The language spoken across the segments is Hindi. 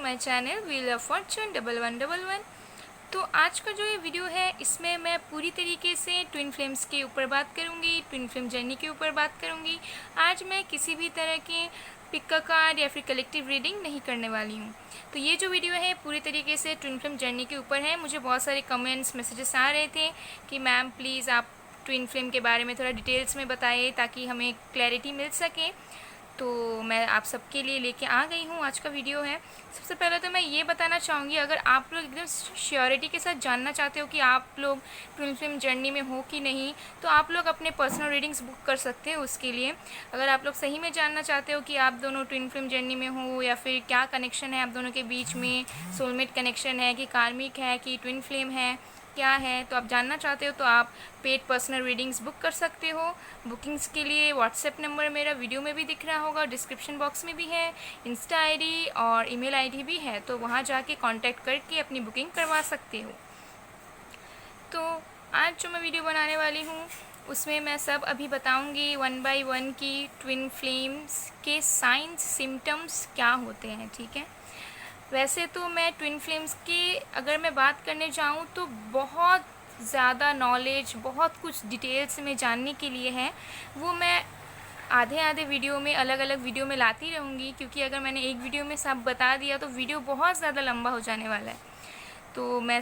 My channel wheel of Fortune 1111। तो आज का जो ये वीडियो है इसमें मैं पूरी तरीके से ट्विन फ्लेम्स के ऊपर बात करूँगी, ट्विन फ्लेम जर्नी के ऊपर बात करूँगी। आज मैं किसी भी तरह के पिक का कार्ड या फिर कलेक्टिव रीडिंग नहीं करने वाली हूँ। तो ये जो वीडियो है पूरी तरीके से ट्विन फ्लेम जर्नी के ऊपर है। मुझे बहुत सारे कमेंट्स मैसेजेस आ रहे थे कि मैम प्लीज़ आप ट्विन फ्लेम के बारे में थोड़ा डिटेल्स में बताइए ताकि हमें क्लैरिटी मिल सके। तो मैं आप सबके लिए लेके आ गई हूँ। आज का वीडियो है। सबसे पहले तो मैं ये बताना चाहूँगी, अगर आप लोग एकदम श्योरिटी के साथ जानना चाहते हो कि आप लोग ट्विन फ्लेम जर्नी में हो कि नहीं, तो आप लोग अपने पर्सनल रीडिंग्स बुक कर सकते हो। उसके लिए अगर आप लोग सही में जानना चाहते हो कि आप दोनों ट्विन फ्लेम जर्नी में हो या फिर क्या कनेक्शन है आप दोनों के बीच में, सोलमेट कनेक्शन है कि कार्मिक है कि ट्विन फ्लेम है, क्या है, तो आप जानना चाहते हो तो आप पेड पर्सनल रीडिंग्स बुक कर सकते हो। बुकिंग्स के लिए व्हाट्सएप नंबर मेरा वीडियो में भी दिख रहा होगा, डिस्क्रिप्शन बॉक्स में भी है, इंस्टा आईडी और ईमेल आईडी भी है, तो वहाँ जाके कांटेक्ट करके अपनी बुकिंग करवा सकते हो। तो आज जो मैं वीडियो बनाने वाली हूँ उसमें मैं सब अभी बताऊँगी वन बाय वन की ट्विन फ्लेम्स के साइंस सिम्टम्स क्या होते हैं। ठीक है, वैसे तो मैं ट्विन फ्लेम्स की अगर मैं बात करने जाऊँ तो बहुत ज़्यादा नॉलेज, बहुत कुछ डिटेल्स में जानने के लिए है, वो मैं आधे आधे वीडियो में, अलग अलग वीडियो में लाती रहूँगी, क्योंकि अगर मैंने एक वीडियो में सब बता दिया तो वीडियो बहुत ज़्यादा लंबा हो जाने वाला है। तो मैं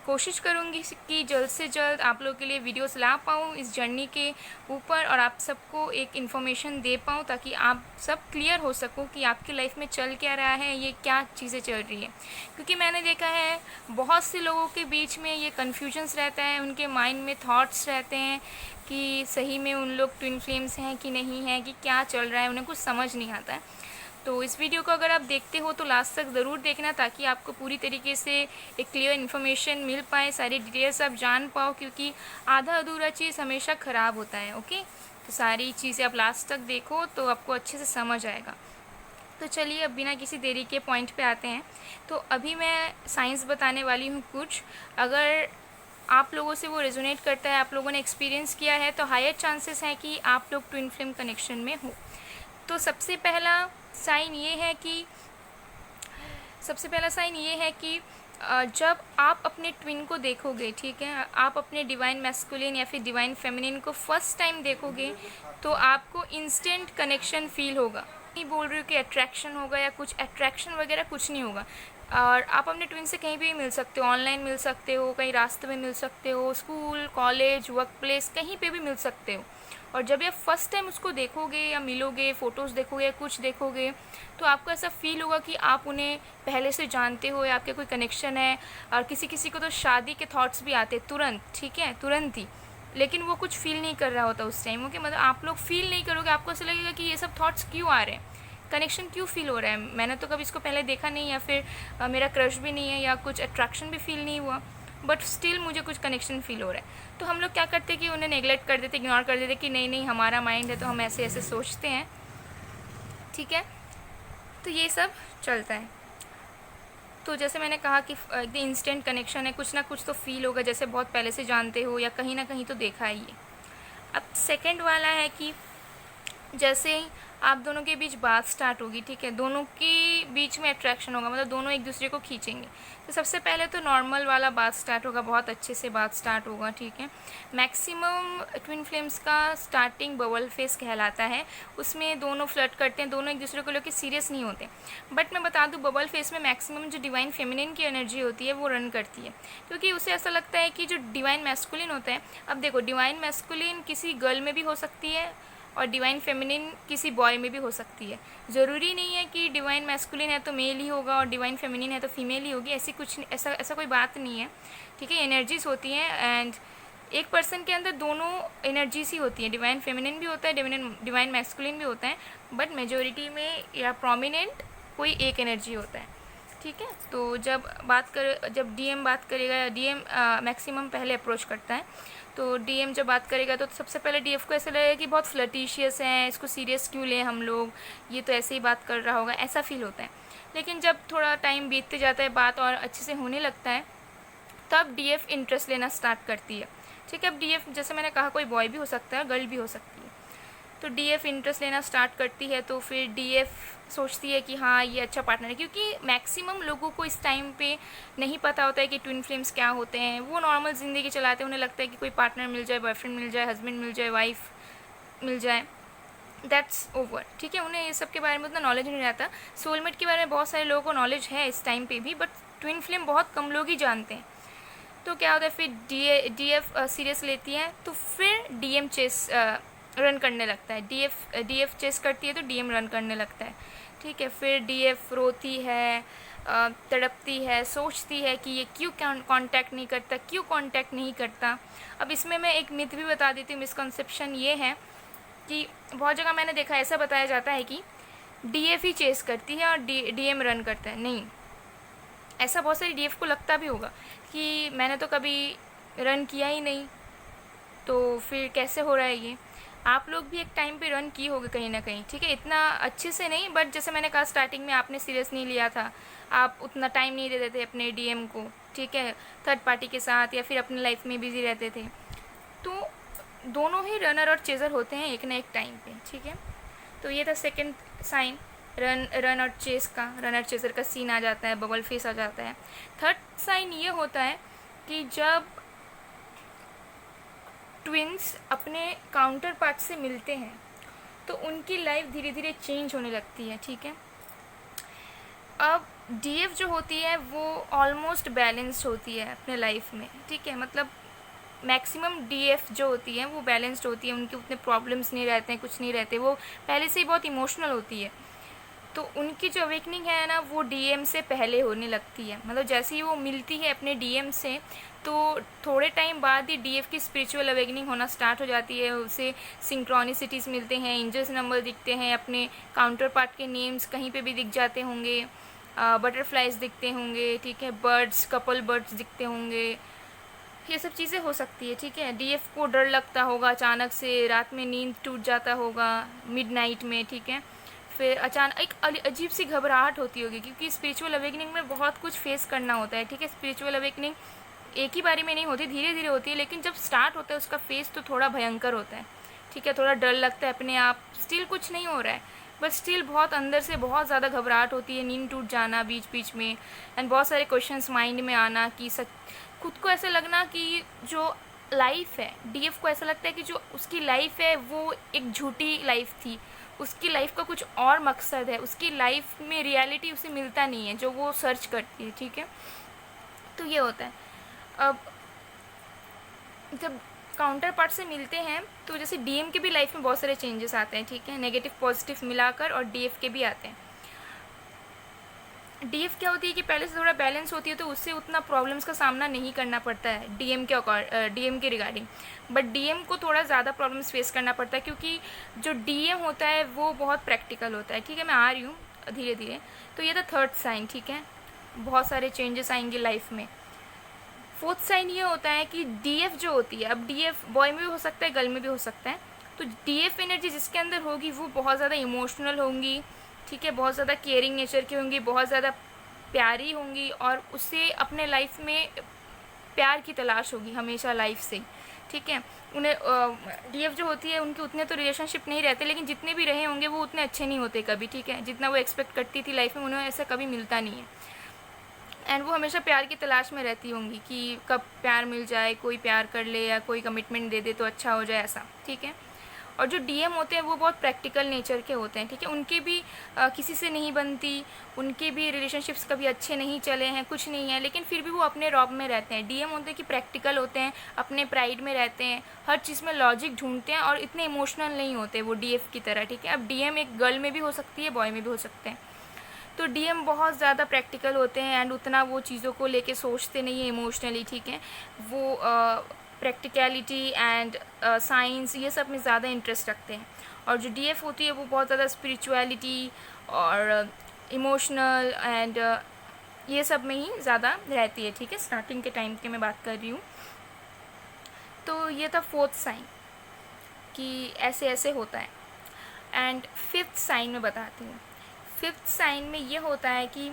कोशिश करूँगी कि जल्द से जल्द आप लोगों के लिए वीडियोस ला पाऊँ इस जर्नी के ऊपर और आप सबको एक इन्फॉर्मेशन दे पाऊँ ताकि आप सब क्लियर हो सको कि आपकी लाइफ में चल क्या रहा है, ये क्या चीज़ें चल रही है। क्योंकि मैंने देखा है बहुत से लोगों के बीच में ये कन्फ्यूजन्स रहता है, उनके माइंड में थॉट्स रहते हैं कि सही में उन लोग ट्विन फ्लेम्स हैं कि नहीं है, कि क्या चल रहा है, उन्हें कुछ समझ नहीं आता है। तो इस वीडियो को अगर आप देखते हो तो लास्ट तक ज़रूर देखना ताकि आपको पूरी तरीके से एक क्लियर इन्फॉर्मेशन मिल पाए, सारी डिटेल्स आप जान पाओ, क्योंकि आधा अधूरा चीज़ हमेशा ख़राब होता है। ओके, तो सारी चीज़ें आप लास्ट तक देखो तो आपको अच्छे से समझ आएगा। तो चलिए अब बिना किसी देरी के पॉइंट पे आते हैं। तो अभी मैं साइंस बताने वाली हूँ कुछ, अगर आप लोगों से वो रेजोनेट करता है, आप लोगों ने एक्सपीरियंस किया है, तो हायर चांसेस हैं कि आप लोग ट्विन फ्लेम कनेक्शन में हो। तो सबसे पहला साइन ये है कि जब आप अपने ट्विन को देखोगे, ठीक है, आप अपने डिवाइन मैस्कुलिन या फिर डिवाइन फेमिनिन को फर्स्ट टाइम देखोगे तो आपको इंस्टेंट कनेक्शन फील होगा। नहीं बोल रही हूँ कि अट्रैक्शन होगा या कुछ अट्रैक्शन वगैरह कुछ नहीं होगा। और आप अपने ट्विन से कहीं भी मिल सकते हो, ऑनलाइन मिल सकते हो, कहीं रास्ते में मिल सकते हो, स्कूल, कॉलेज, वर्क प्लेस, कहीं पे भी मिल सकते हो। और जब आप फर्स्ट टाइम उसको देखोगे या मिलोगे, फ़ोटोज़ देखोगे या कुछ देखोगे, तो आपको ऐसा फील होगा कि आप उन्हें पहले से जानते हो या आपके कोई कनेक्शन है। और किसी किसी को तो शादी के थॉट्स भी आते तुरंत, ठीक है, तुरंत ही, लेकिन वो कुछ फील नहीं कर रहा होता उस टाइम। ओके, मतलब आप लोग फील नहीं करोगे, आपको ऐसा लगेगा कि ये सब थॉट्स क्यों आ रहे हैं, कनेक्शन क्यों फील हो रहा है, मैंने तो कभी इसको पहले देखा नहीं, या फिर मेरा क्रश भी नहीं है या कुछ अट्रैक्शन भी फील नहीं हुआ, बट स्टिल मुझे कुछ कनेक्शन फील हो रहा है। तो हम लोग क्या करते हैं कि उन्हें नेगलेक्ट कर देते, इग्नोर कर देते कि नहीं नहीं हमारा माइंड है तो हम ऐसे ऐसे सोचते हैं। ठीक है, तो ये सब चलता है। तो जैसे मैंने कहा कि एकदम इंस्टेंट कनेक्शन है, कुछ ना कुछ तो फील होगा, जैसे बहुत पहले से जानते हो या कहीं ना कहीं तो देखा है ये। अब सेकंड वाला है कि जैसे ही आप दोनों के बीच बात स्टार्ट होगी, ठीक है, दोनों के बीच में अट्रैक्शन होगा, मतलब दोनों एक दूसरे को खींचेंगे। तो सबसे पहले तो नॉर्मल वाला बात स्टार्ट होगा, बहुत अच्छे से बात स्टार्ट होगा, ठीक है। मैक्सिमम ट्विन फ्लेम्स का स्टार्टिंग बबल फेस कहलाता है, उसमें दोनों फ्लर्ट करते हैं, दोनों एक दूसरे को लेकर सीरियस नहीं होते। बट मैं बता दूँ बबल फेस में मैक्सिमम जो डिवाइन फेमिनिन की एनर्जी होती है वो रन करती है, क्योंकि उसे ऐसा लगता है कि जो डिवाइन मैस्कुलिन होता है, अब देखो डिवाइन मैस्कुलिन किसी गर्ल में भी हो सकती है और डिवाइन फेमिनिन किसी बॉय में भी हो सकती है। ज़रूरी नहीं है कि डिवाइन मैस्कुलिन है तो मेल ही होगा और डिवाइन फेमिनिन है तो फीमेल ही होगी, ऐसा कोई बात नहीं है। ठीक है, एनर्जीज होती हैं एंड एक पर्सन के अंदर दोनों एनर्जीज ही होती है, डिवाइन फेमिनिन भी होता है, डिवाइन मैस्कुलिन भी होता है, बट मेजोरिटी में या प्रोमिनेंट कोई एक एनर्जी होता है। ठीक है, तो जब डीएम बात करेगा, डीएम मैक्सिमम पहले अप्रोच करता है, तो डीएम जब बात करेगा तो सबसे पहले डीएफ को ऐसा लगेगा कि बहुत फ्लर्टिशियस है, इसको सीरियस क्यों लें हम लोग, ये तो ऐसे ही बात कर रहा होगा, ऐसा फील होता है। लेकिन जब थोड़ा टाइम बीतते जाता है, बात और अच्छे से होने लगता है, तब डीएफ इंटरेस्ट लेना स्टार्ट करती है। ठीक है, अब डीएफ जैसे मैंने कहा कोई बॉय भी हो सकता है, गर्ल भी हो सकती है। तो डीएफ इंटरेस्ट लेना स्टार्ट करती है, तो फिर डीएफ सोचती है कि हाँ ये अच्छा पार्टनर है, क्योंकि मैक्सिमम लोगों को इस टाइम पे नहीं पता होता है कि ट्विन फ्लेम्स क्या होते हैं। वो नॉर्मल ज़िंदगी चलाते हैं, उन्हें लगता है कि कोई पार्टनर मिल जाए, बॉयफ्रेंड मिल जाए, हस्बैंड मिल जाए, वाइफ मिल जाए, दैट्स ओवर, ठीक है। उन्हें ये सब के बारे में उतना नॉलेज नहीं रहता। सोलमेट के बारे में बहुत सारे लोगों को नॉलेज है इस टाइम पे भी, बट ट्विन फ्लेम बहुत कम लोग ही जानते हैं। तो क्या होता है, फिर डीएफ सीरियस लेती है, तो फिर डीएम चेस रन करने लगता है। डीएफ चेस करती है तो डीएम रन करने लगता है, ठीक है। फिर डीएफ रोती है, तड़पती है, सोचती है कि ये क्यों कांटेक्ट नहीं करता, क्यों कांटेक्ट नहीं करता। अब इसमें मैं एक मिथ भी बता देती हूँ। मिसकंसेप्शन ये है कि बहुत जगह मैंने देखा, ऐसा बताया जाता है कि डीएफ ही चेस करती है और डीएम रन करता है। नहीं, ऐसा बहुत सारी डीएफ को लगता भी होगा कि मैंने तो कभी रन किया ही नहीं, तो फिर कैसे हो रहा है ये। आप लोग भी एक टाइम पे रन किए होगे कहीं ना कहीं, ठीक है। इतना अच्छे से नहीं, बट जैसे मैंने कहा स्टार्टिंग में, आपने सीरियस नहीं लिया था, आप उतना टाइम नहीं देते थे अपने डीएम को, ठीक है, थर्ड पार्टी के साथ, या फिर अपनी लाइफ में बिजी रहते थे। तो दोनों ही रनर और चेजर होते हैं एक ना एक टाइम पे, ठीक है। तो ये था सेकंड साइन, रन और चेस का, रनर चेजर का सीन आ जाता है, बबल फेस आ जाता है। थर्ड साइन ये होता है कि जब ट्विंस अपने काउंटर पार्ट से मिलते हैं तो उनकी लाइफ धीरे धीरे चेंज होने लगती है, ठीक है। अब डीएफ जो होती है वो ऑलमोस्ट बैलेंस्ड होती है अपने लाइफ में, ठीक है। मतलब मैक्सिमम डीएफ जो होती है वो बैलेंस्ड होती है, उनके उतने प्रॉब्लम्स नहीं रहते हैं, कुछ नहीं रहते, वो पहले से ही बहुत इमोशनल होती है। तो उनकी जो अवेकनिंग है ना, वो डीएम से पहले होने लगती है। मतलब जैसे ही वो मिलती है अपने डीएम से, तो थोड़े टाइम बाद ही डीएफ की स्पिरिचुअल अवेकनिंग होना स्टार्ट हो जाती है। उसे सिंक्रोनिसिटीज़ मिलते हैं, एंजल्स नंबर दिखते हैं, अपने काउंटर पार्ट के नेम्स कहीं पे भी दिख जाते होंगे, बटरफ्लाइज दिखते होंगे, ठीक है, बर्ड्स, कपल बर्ड्स दिखते होंगे, ये सब चीज़ें हो सकती है, ठीक है। डीएफ को डर लगता होगा, अचानक से रात में नींद टूट जाता होगा मिडनाइट में, ठीक है। फिर अचानक एक अजीब सी घबराहट होती होगी, क्योंकि स्पिरिचुअल अवेकनिंग में बहुत कुछ फेस करना होता है, ठीक है। स्पिरिचुअल अवेकनिंग एक ही बारी में नहीं होती, धीरे धीरे होती है, लेकिन जब स्टार्ट होता है उसका फेस तो थोड़ा भयंकर होता है, ठीक है। थोड़ा डर लगता है अपने आप, स्टिल कुछ नहीं हो रहा है, बट स्टिल बहुत अंदर से बहुत ज़्यादा घबराहट होती है, नींद टूट जाना बीच बीच में, एंड बहुत सारे क्वेश्चंस माइंड में आना कि खुद को ऐसा लगना कि जो लाइफ है, डीएफ को ऐसा लगता है कि जो उसकी लाइफ है वो एक झूठी लाइफ थी, उसकी लाइफ का कुछ और मकसद है, उसकी लाइफ में रियलिटी उसे मिलता नहीं है जो वो सर्च करती है, ठीक है। तो ये होता है। अब जब काउंटर पार्ट से मिलते हैं तो जैसे डीएम के भी लाइफ में बहुत सारे चेंजेस आते हैं, ठीक है, नेगेटिव पॉजिटिव मिलाकर, और डीएफ के भी आते हैं। डीएफ क्या होती है कि पहले से थोड़ा बैलेंस होती है, तो उससे उतना प्रॉब्लम्स का सामना नहीं करना पड़ता है डीएम के रिगार्डिंग, बट डीएम को थोड़ा ज़्यादा प्रॉब्लम्स फेस करना पड़ता है, क्योंकि जो डीएम होता है वो बहुत प्रैक्टिकल होता है, ठीक है। मैं आ रही हूँ धीरे धीरे। तो ये था थर्ड साइन, ठीक है, बहुत सारे चेंजेस आएंगे लाइफ में। फोर्थ साइन ये होता है कि डीएफ जो होती है, अब डीएफ बॉय में भी हो सकता है, गर्ल में भी हो सकता है, तो डीएफ एनर्जी जिसके अंदर होगी वो बहुत ज़्यादा इमोशनल होंगी, ठीक है, बहुत ज़्यादा केयरिंग नेचर की होंगी, बहुत ज़्यादा प्यारी होंगी, और उससे अपने लाइफ में प्यार की तलाश होगी हमेशा लाइफ से, ठीक है। उन्हें डीएफ जो होती है उनके उतने तो रिलेशनशिप नहीं रहते, लेकिन जितने भी रहे होंगे वो उतने अच्छे नहीं होते कभी, ठीक है। जितना वो एक्सपेक्ट करती थी लाइफ में, उन्हें ऐसा कभी मिलता नहीं है, एंड वो हमेशा प्यार की तलाश में रहती होंगी कि कब प्यार मिल जाए, कोई प्यार कर ले या कोई कमिटमेंट दे दे तो अच्छा हो जाए, ऐसा, ठीक है। और जो डीएम होते हैं वो बहुत प्रैक्टिकल नेचर के होते हैं, ठीक है। उनके भी किसी से नहीं बनती, उनके भी रिलेशनशिप्स कभी अच्छे नहीं चले हैं, कुछ नहीं है, लेकिन फिर भी वो अपने रॉब में रहते हैं। डीएम होते हैं कि प्रैक्टिकल होते हैं, अपने प्राइड में रहते हैं, हर चीज़ में लॉजिक ढूंढते हैं, और इतने इमोशनल नहीं होते वो डीएफ की तरह, ठीक है। अब डीएम एक गर्ल में भी हो सकती है, बॉय में भी हो सकते हैं। तो डीएम बहुत ज़्यादा प्रैक्टिकल होते हैं, एंड उतना वो चीज़ों को लेके सोचते नहीं है इमोशनली, ठीक है। वो प्रैक्टिकलिटी एंड साइंस ये सब में ज़्यादा इंटरेस्ट रखते हैं। और जो डीएफ होती है वो बहुत ज़्यादा स्पिरिचुअलिटी और इमोशनल एंड ये सब में ही ज़्यादा रहती है, ठीक है। स्टार्टिंग के टाइम की मैं बात कर रही हूँ। तो ये था फोर्थ साइन कि ऐसे ऐसे होता है। एंड फिफ्थ साइन में बताती हूँ। फिफ्थ साइन में ये होता है कि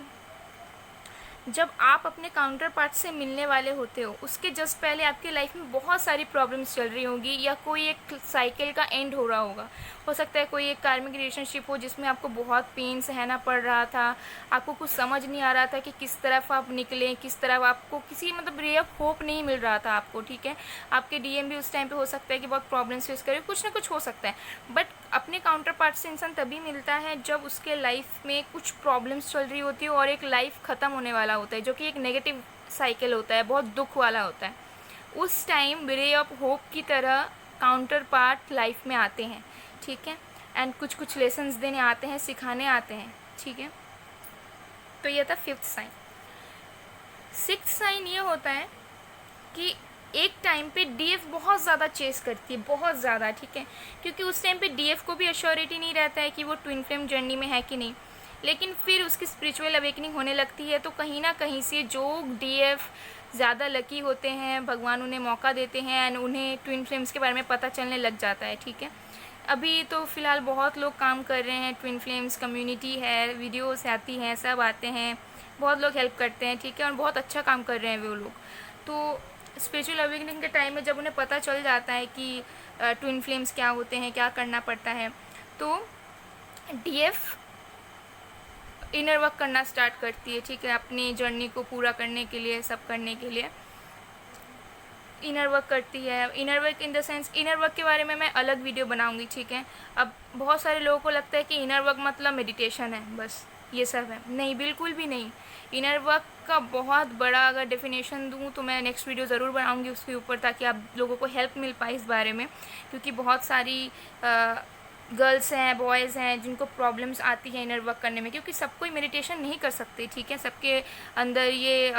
जब आप अपने काउंटर पार्ट से मिलने वाले होते हो उसके जस्ट पहले आपकी लाइफ में बहुत सारी प्रॉब्लम्स चल रही होंगी, या कोई एक साइकिल का एंड हो रहा होगा। हो सकता है कोई एक कार्मिक रिलेशनशिप हो जिसमें आपको बहुत पेन सहना पड़ रहा था, आपको कुछ समझ नहीं आ रहा था कि किस तरफ आप निकलें, किस तरफ आपको किसी मतलब रे ऑफ होप नहीं मिल रहा था आपको, ठीक है। आपके डीएम भी उस टाइम पे हो सकता है कि बहुत प्रॉब्लम्स फेस करे, कुछ ना कुछ हो सकता है। बट अपने काउंटर पार्ट से इंसान तभी मिलता है जब उसके लाइफ में कुछ प्रॉब्लम्स चल रही होती है और एक लाइफ ख़त्म होने वाला होता है, जो कि एक नेगेटिव साइकिल होता है, बहुत दुख वाला होता है। उस टाइम रे ऑफ होप की तरह काउंटर पार्ट लाइफ में आते हैं, ठीक है। एंड कुछ कुछ लेसन्स देने आते हैं, सिखाने आते हैं, ठीक है। तो ये था 5th साइन। 6th साइन ये होता है कि एक टाइम पे डीएफ बहुत ज़्यादा चेस करती है, बहुत ज़्यादा, ठीक है। क्योंकि उस टाइम पे डीएफ को भी अश्योरिटी नहीं रहता है कि वो ट्विन फ्लेम जर्नी में है कि नहीं। लेकिन फिर उसकी स्पिरिचुअल अवेकनिंग होने लगती है, तो कहीं ना कहीं से जो डीएफ ज़्यादा लकी होते हैं, भगवान उन्हें मौका देते हैं एंड उन्हें ट्विन फ्लेम्स के बारे में पता चलने लग जाता है, ठीक है। अभी तो फ़िलहाल बहुत लोग काम कर रहे हैं, ट्विन फ्लेम्स कम्युनिटी है, वीडियोस आती हैं, सब आते हैं, बहुत लोग हेल्प करते हैं, ठीक है, और बहुत अच्छा काम कर रहे हैं वो लोग। तो स्पिरिचुअल अवेकनिंग के टाइम में जब उन्हें पता चल जाता है कि ट्विन फ्लेम्स क्या होते हैं, क्या करना पड़ता है, तो डीएफ इनर वर्क करना स्टार्ट करती है, ठीक है, अपनी जर्नी को पूरा करने के लिए, सब करने के लिए इनर वर्क करती है। Inner work in the sense, inner work के बारे में मैं अलग वीडियो बनाऊंगी, ठीक है। अब बहुत सारे लोगों को लगता है कि इनर वर्क मतलब मेडिटेशन है, बस ये सब है। नहीं, बिल्कुल भी नहीं। इनर वर्क का बहुत बड़ा अगर डेफिनेशन दूँ तो मैं नेक्स्ट वीडियो ज़रूर बनाऊंगी उसके ऊपर, ताकि आप लोगों को हेल्प मिल पाए इस बारे में। क्योंकि बहुत सारी गर्ल्स हैं, बॉयज़ हैं जिनको प्रॉब्लम्स आती है इनर वर्क करने में, क्योंकि सब कोई मेडिटेशन नहीं कर सकते, ठीक है। सबके अंदर ये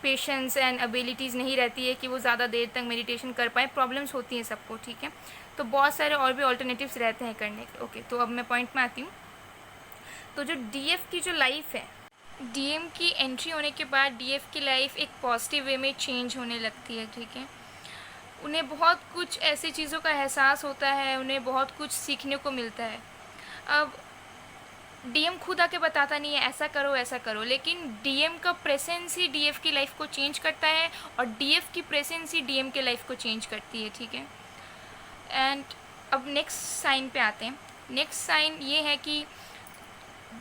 पेशेंस एंड एबिलिटीज़ नहीं रहती है कि वो ज़्यादा देर तक मेडिटेशन कर पाए, प्रॉब्लम्स होती हैं सबको, ठीक है। तो बहुत सारे और भी ऑल्टरनेटिव्स रहते हैं करने के। ओके, तो अब मैं पॉइंट में आती हूँ। तो जो डीएफ की जो लाइफ है, डीएम की एंट्री होने के बाद डीएफ की लाइफ एक पॉजिटिव वे में चेंज होने लगती है, ठीक है। उन्हें बहुत कुछ ऐसी चीज़ों का एहसास होता है, उन्हें बहुत कुछ सीखने को मिलता है। अब डीएम खुद आके बताता नहीं है ऐसा करो ऐसा करो, लेकिन डीएम का प्रेजेंस ही डीएफ की लाइफ को चेंज करता है और डीएफ की प्रेजेंस ही डीएम के लाइफ को चेंज करती है, ठीक है। एंड अब नेक्स्ट साइन पे आते हैं। नेक्स्ट साइन ये है कि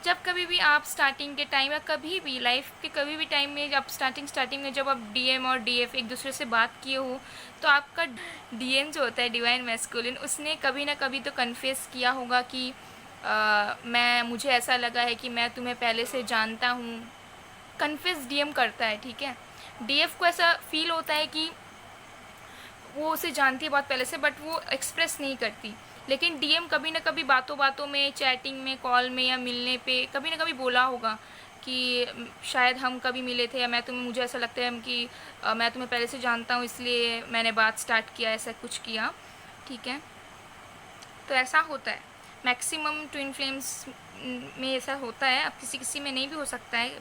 जब कभी भी आप स्टार्टिंग के टाइम या कभी भी लाइफ के कभी भी टाइम में जब स्टार्टिंग में जब आप डीएम और डीएफ एक दूसरे से बात किए हो, तो आपका डीएम जो होता है डिवाइन मैस्कुलिन, उसने कभी ना कभी तो कन्फेस किया होगा कि मुझे ऐसा लगा है कि मैं तुम्हें पहले से जानता हूँ। कन्फेस डीएम करता है, ठीक है। डीएफ को ऐसा फील होता है कि वो उसे जानती है बहुत पहले से, बट वो एक्सप्रेस नहीं करती। लेकिन डीएम कभी ना कभी बातों बातों में, चैटिंग में, कॉल में या मिलने पे कभी ना कभी बोला होगा कि शायद हम कभी मिले थे, या मुझे ऐसा लगता है कि मैं तुम्हें पहले से जानता हूँ इसलिए मैंने बात स्टार्ट किया, ऐसा कुछ किया, ठीक है। तो ऐसा होता है मैक्सिमम ट्विन फ्लेम्स में, ऐसा होता है। अब किसी किसी में नहीं भी हो सकता है,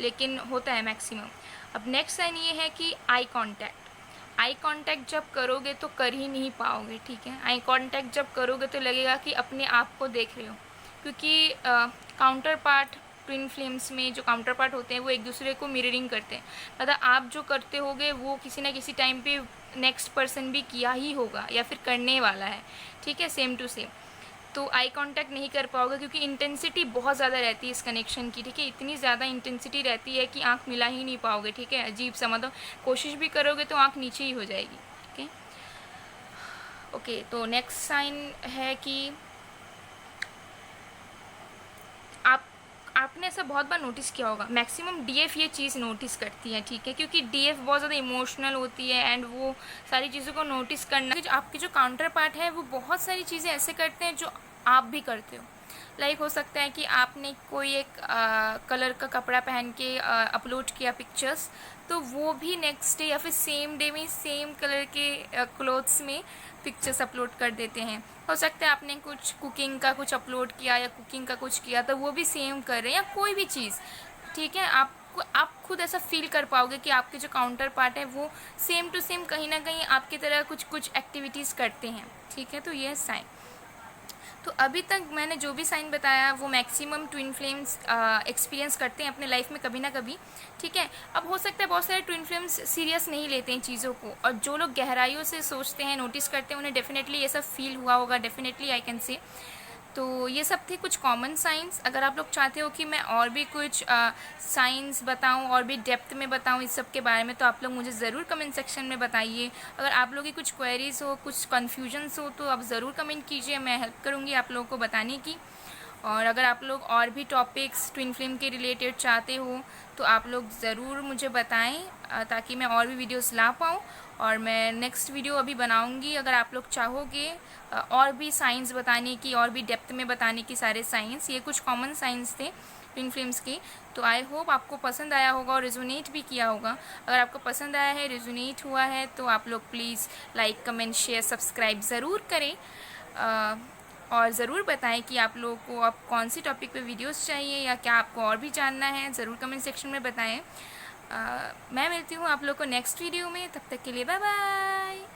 लेकिन होता है मैक्सिमम। अब नेक्स्ट साइन ये है कि आई कांटेक्ट जब करोगे तो कर ही नहीं पाओगे, ठीक है। आई कांटेक्ट जब करोगे तो लगेगा कि अपने आप को देख रहे हो, क्योंकि काउंटर पार्ट ट्विन फ्लेम्स में जो काउंटर पार्ट होते हैं वो एक दूसरे को मिररिंग करते हैं। मतलब आप जो करते होगे वो किसी ना किसी टाइम पे नेक्स्ट पर्सन भी किया ही होगा या फिर करने वाला है, ठीक है, सेम टू सेम। तो आई कांटेक्ट नहीं कर पाओगे क्योंकि इंटेंसिटी बहुत ज़्यादा रहती है इस कनेक्शन की, ठीक है। इतनी ज़्यादा इंटेंसिटी रहती है कि आँख मिला ही नहीं पाओगे, ठीक है। अजीब सा, मतलब कोशिश भी करोगे तो आँख नीचे ही हो जाएगी, ठीक है। ओके, तो नेक्स्ट साइन है कि आपने ऐसा बहुत बार नोटिस किया होगा, मैक्सिमम डीएफ ये चीज़ नोटिस करती है, ठीक है, क्योंकि डीएफ बहुत ज़्यादा इमोशनल होती है एंड वो सारी चीज़ों को नोटिस करना, आपके जो काउंटर पार्ट है वो बहुत सारी चीज़ें ऐसे करते हैं जो आप भी करते हो। लाइक हो सकता है कि आपने कोई एक कलर का कपड़ा पहन के अपलोड किया पिक्चर्स, तो वो भी नेक्स्ट डे या फिर सेम डे में सेम कलर के क्लोथ्स में पिक्चर्स अपलोड कर देते हैं। हो सकता है आपने कुछ कुकिंग का कुछ अपलोड किया या कुकिंग का कुछ किया, तो वो भी सेम कर रहे हैं, या कोई भी चीज़, ठीक है। आप खुद ऐसा फील कर पाओगे कि आपके जो काउंटर पार्ट है वो सेम टू सेम कहीं ना कहीं आपकी तरह कुछ कुछ एक्टिविटीज़ करते हैं, ठीक है। तो ये साइन। तो अभी तक मैंने जो भी साइन बताया वो मैक्सिमम ट्विन फ्लेम्स एक्सपीरियंस करते हैं अपने लाइफ में कभी ना कभी, ठीक है। अब हो सकता है बहुत सारे ट्विन फ्लेम्स सीरियस नहीं लेते हैं चीज़ों को, और जो लोग गहराइयों से सोचते हैं, नोटिस करते हैं, उन्हें डेफिनेटली ये सब फील हुआ होगा, डेफिनेटली आई कैन से। तो ये सब थे कुछ कॉमन साइंस। अगर आप लोग चाहते हो कि मैं और भी कुछ साइंस बताऊं और भी डेप्थ में बताऊं इस सब के बारे में, तो आप लोग मुझे ज़रूर कमेंट सेक्शन में बताइए। अगर आप लोगों की कुछ क्वेरीज़ हो, कुछ कन्फ्यूजन्स हो, तो आप ज़रूर कमेंट कीजिए, मैं हेल्प करूँगी आप लोगों को बताने की। और अगर आप लोग और भी टॉपिक्स ट्विन फ्लेम के रिलेटेड चाहते हो तो आप लोग ज़रूर मुझे बताएं, ताकि मैं और भी वीडियोस ला पाऊँ। और मैं नेक्स्ट वीडियो अभी बनाऊंगी, अगर आप लोग चाहोगे और भी साइंस बताने की, और भी डेप्थ में बताने की सारे साइंस। ये कुछ कॉमन साइंस थे ट्विन फ्लेम्स के। तो आई होप आपको पसंद आया होगा और रिजोनेट भी किया होगा। अगर आपको पसंद आया है, रिजोनेट हुआ है, तो आप लोग please like, comment, share, subscribe ज़रूर करें। और ज़रूर बताएं कि आप लोगों को अब कौन सी टॉपिक पे वीडियोस चाहिए, या क्या आपको और भी जानना है, ज़रूर कमेंट सेक्शन में बताएं। मैं मिलती हूँ आप लोग को नेक्स्ट वीडियो में, तब तक के लिए बाय बाय।